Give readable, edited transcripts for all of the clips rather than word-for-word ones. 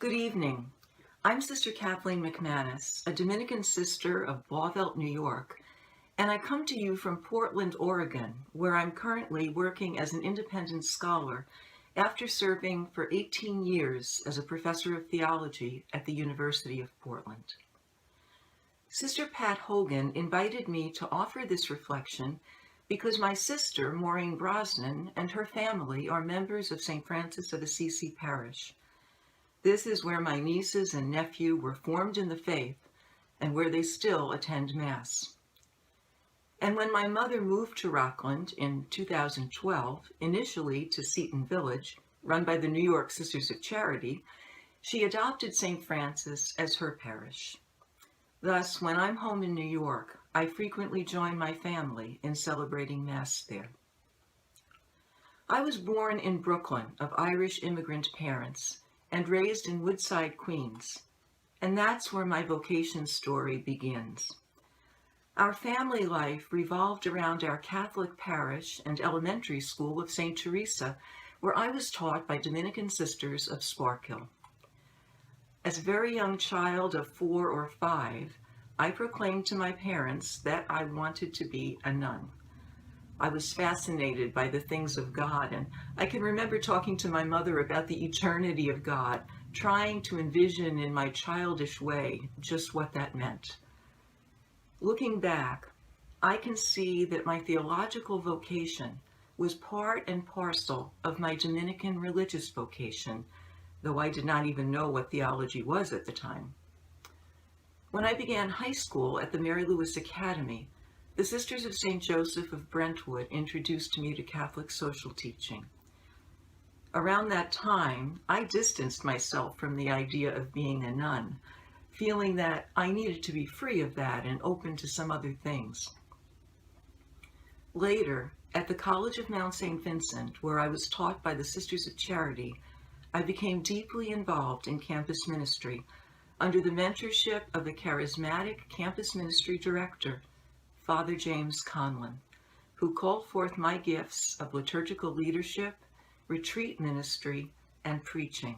Good evening. I'm Sister Kathleen McManus, a Dominican sister of Blauvelt, New York, and I come to you from Portland, Oregon, where I'm currently working as an independent scholar after serving for 18 years as a professor of theology at the University of Portland. Sister Pat Hogan invited me to offer this reflection because my sister, Maureen Brosnan, and her family are members of St. Francis of Assisi Parish. This is where my nieces and nephew were formed in the faith and where they still attend Mass. And when my mother moved to Rockland in 2012, initially to Seton Village, run by the New York Sisters of Charity, she adopted St. Francis as her parish. Thus, when I'm home in New York, I frequently join my family in celebrating Mass there. I was born in Brooklyn of Irish immigrant parents and raised in Woodside, Queens, and that's where my vocation story begins. Our family life revolved around our Catholic parish and elementary school of St. Teresa, where I was taught by Dominican sisters of Sparkhill. As a very young child of 4 or 5, I proclaimed to my parents that I wanted to be a nun. I was fascinated by the things of God, and I can remember talking to my mother about the eternity of God, trying to envision in my childish way just what that meant. Looking back, I can see that my theological vocation was part and parcel of my Dominican religious vocation, though I did not even know what theology was at the time. When I began high school at the Mary Louis Academy, the Sisters of St. Joseph of Brentwood introduced me to Catholic social teaching. Around that time, I distanced myself from the idea of being a nun, feeling that I needed to be free of that and open to some other things. Later, at the College of Mount St. Vincent, where I was taught by the Sisters of Charity, I became deeply involved in campus ministry under the mentorship of the charismatic campus ministry director, Father James Conlon, who called forth my gifts of liturgical leadership, retreat ministry, and preaching.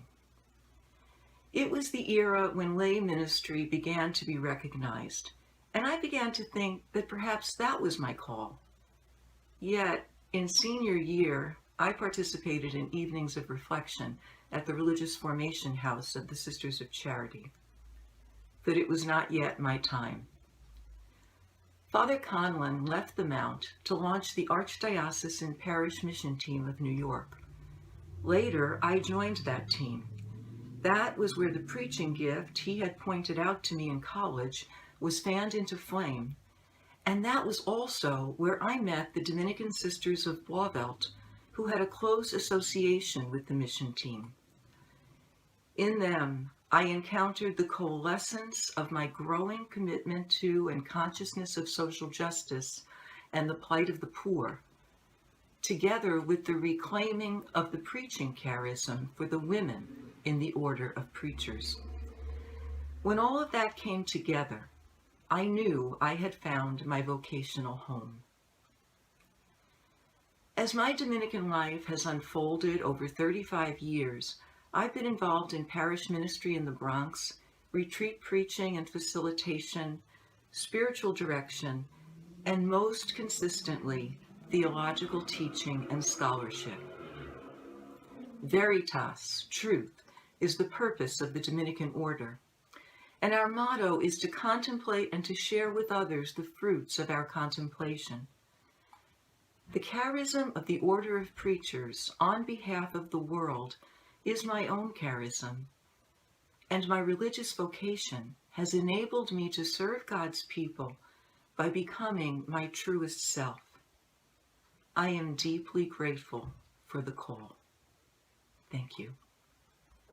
It was the era when lay ministry began to be recognized, and I began to think that perhaps that was my call. Yet, in senior year, I participated in evenings of reflection at the Religious Formation House of the Sisters of Charity. But it was not yet my time. Father Conlon left the Mount to launch the Archdiocesan Parish Mission Team of New York. Later, I joined that team. That was where the preaching gift he had pointed out to me in college was fanned into flame, and that was also where I met the Dominican Sisters of Blauvelt, who had a close association with the mission team. In them, I encountered the coalescence of my growing commitment to and consciousness of social justice and the plight of the poor, together with the reclaiming of the preaching charism for the women in the order of preachers. When all of that came together, I knew I had found my vocational home. As my Dominican life has unfolded over 35 years, I've been involved in parish ministry in the Bronx, retreat preaching and facilitation, spiritual direction, and most consistently, theological teaching and scholarship. Veritas, truth, is the purpose of the Dominican order, and our motto is to contemplate and to share with others the fruits of our contemplation. The charism of the order of preachers on behalf of the world is my own charism, and my religious vocation has enabled me to serve God's people by becoming my truest self. I am deeply grateful for the call. Thank you.